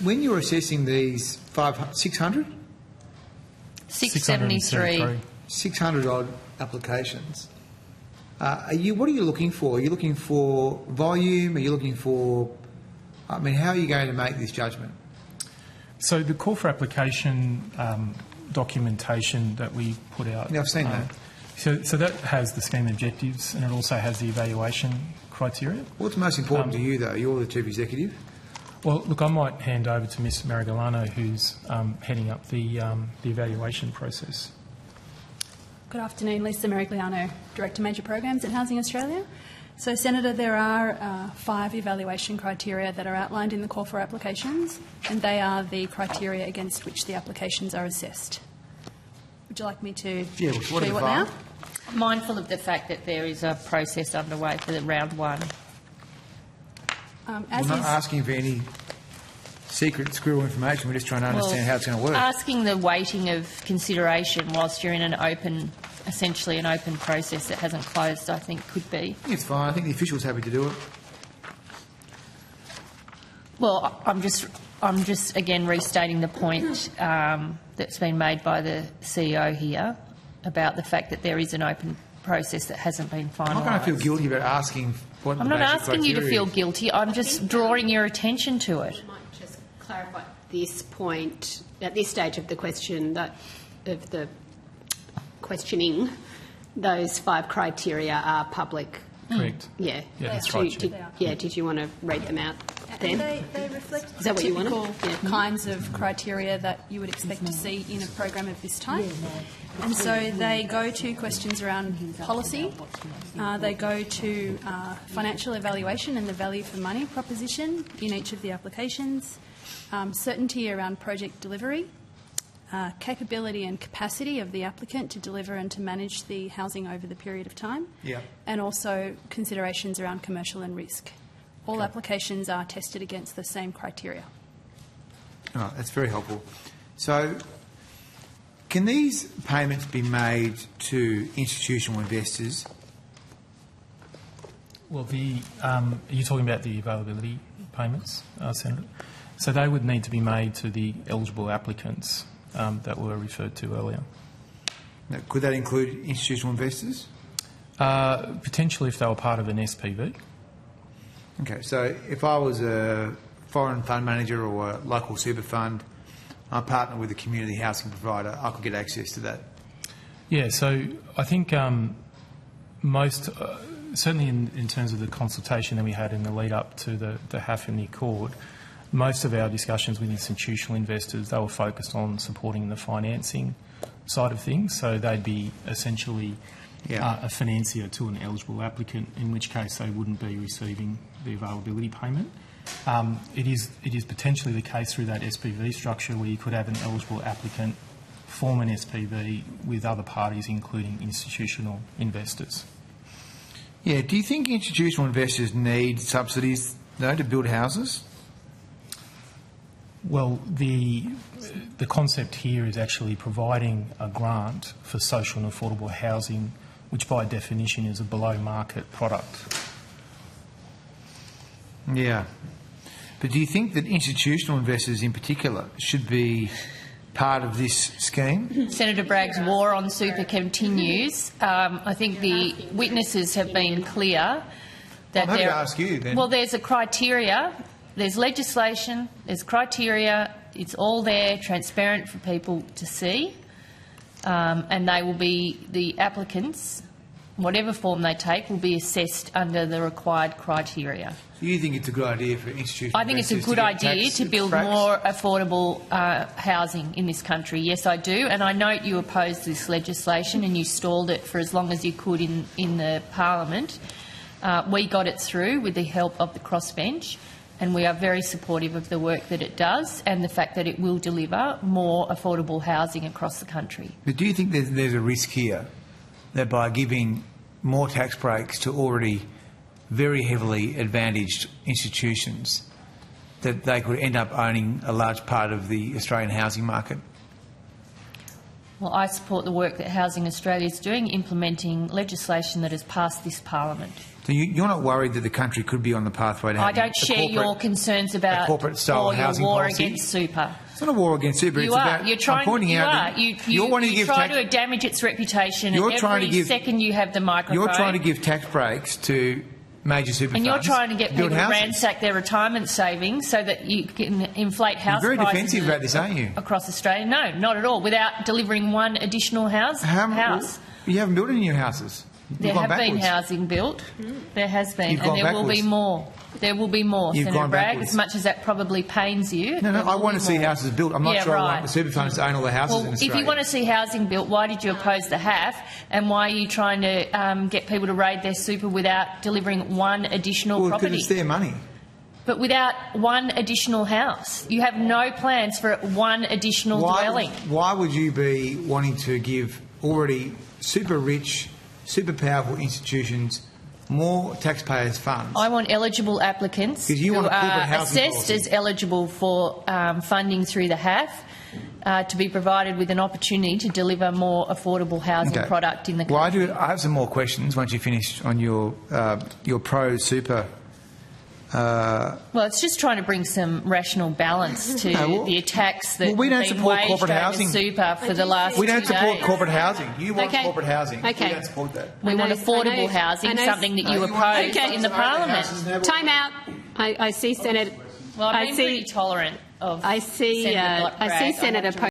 when you're assessing these 600? 673. 600 odd applications. What are you looking for? Are you looking for volume? Are you looking for... how are you going to make this judgment? So the call for application documentation that we put out... Yeah, I've seen that. So that has the scheme objectives and it also has the evaluation criteria. What's most important to you, though? You're the Chief Executive. Well, look, I might hand over to Ms Marigolano, who's heading up the evaluation process. Good afternoon, Lisa Marigliano, Director Major Programs at Housing Australia. So, Senator, there are 5 evaluation criteria that are outlined in the call for applications, and they are the criteria against which the applications are assessed. Would you like me to show you what now? Mindful of the fact that there is a process underway for the round 1. We're not asking for any secret squirrel information. We're just trying to understand how it's going to work. Asking the weighting of consideration whilst you're in an open, essentially an open process that hasn't closed, I think could be. It's fine. I think the official's happy to do it. Well, I'm just again restating the point that's been made by the CEO here about the fact that there is an open process that hasn't been finalised. I'm not going to feel guilty about asking what the I'm not asking you to feel is. guilty. I'm just drawing your attention to it. I might just clarify this point at this stage of the question of the questioning. Those 5 criteria are public. Correct. Yeah. Yeah, that's right. Did you want to read them out then? They reflect Is that what you typical wanted? kinds of criteria that you would expect to see in a program of this type. And so they go to questions around policy, they go to financial evaluation and the value for money proposition in each of the applications, certainty around project delivery, capability and capacity of the applicant to deliver and to manage the housing over the period of time, and also considerations around commercial and risk. All applications are tested against the same criteria. Oh, that's very helpful. So, can these payments be made to institutional investors? Well, are you talking about the availability payments, Senator? So they would need to be made to the eligible applicants that were referred to earlier. Now, could that include institutional investors? Potentially if they were part of an SPV. Okay, so if I was a foreign fund manager or a local super fund, I partner with a community housing provider, I could get access to that. Yeah, so I think most, certainly in terms of the consultation that we had in the lead up to the HAF and the Accord, most of our discussions with institutional investors, they were focused on supporting the financing side of things. So they'd be essentially a financier to an eligible applicant, in which case they wouldn't be receiving the availability payment. It is potentially the case through that SPV structure where you could have an eligible applicant form an SPV with other parties, including institutional investors. Yeah, do you think institutional investors need subsidies, though, to build houses? Well, the concept here is actually providing a grant for social and affordable housing, which by definition is a below-market product. Yeah. But do you think that institutional investors in particular should be part of this scheme? Senator Bragg's war on super continues. I think the witnesses have been clear that I'm happy to ask you then. Well, there's a criteria, there's legislation, there's criteria, it's all there, transparent for people to see, and they will be, the applicants, whatever form they take, will be assessed under the required criteria. So you think it's a good idea for institutional I think it's a investors good idea to build more affordable housing in this country. Yes, I do. And I note you opposed this legislation and you stalled it for as long as you could in the Parliament. We got it through with the help of the crossbench, and we are very supportive of the work that it does and the fact that it will deliver more affordable housing across the country. But do you think there's a risk here that by giving more tax breaks to already very heavily advantaged institutions, that they could end up owning a large part of the Australian housing market? Well, I support the work that Housing Australia is doing, implementing legislation that has passed this Parliament. So you're not worried that the country could be on the pathway to I having don't a share corporate- your concerns about corporate-style or your housing war policy? against super. It's not a war against super. You It's are. about. You're trying. I'm pointing you out are. that You you're wanting to give try tax. to damage its reputation. You're every trying to give- second you have the microphone. You're trying to give tax breaks to major super And funds. you're trying to get people build to houses. ransack their retirement savings so that you can inflate house You're very prices defensive about this, aren't you? across Australia. No, not at all. Without delivering one additional house. You haven't built any new houses. You've There gone have been backwards. housing built. There has been, You've and gone there will be backwards. more. There will be more, You've Senator gone Bragg, backwards. as much as that probably pains you. No, there I will want be to see more. houses built. I'm not Yeah, sure I right. want the super funds to own all the houses in Well, Australia. if you want to see housing built, why did you oppose the HAF, and why are you trying to get people to raid their super without delivering one additional Well, because property? it's their money. But without one additional house. You have no plans for one additional dwelling. Why would you be wanting to give already super rich, super powerful institutions more taxpayers' funds? I want eligible applicants 'Cause you who want a corporate are housing assessed policy. as eligible for funding through the HAF to be provided with an opportunity to deliver more affordable housing Okay. product in the country. Well, I have some more questions once you finish on your pro-super. Well, it's just trying to bring some rational balance to No, well- the attacks that well, we don't have been support waged corporate over housing. super for the last We don't 2 support days. corporate housing. You want Okay. corporate housing. Okay. We don't support that. We I want know- affordable I know- housing, I know- something that you No, you want opposed Okay. in the parliament. Time out. I see Senator. Well, I've I been see- pretty tolerant of I see. Senator I see Bragg. Senator have to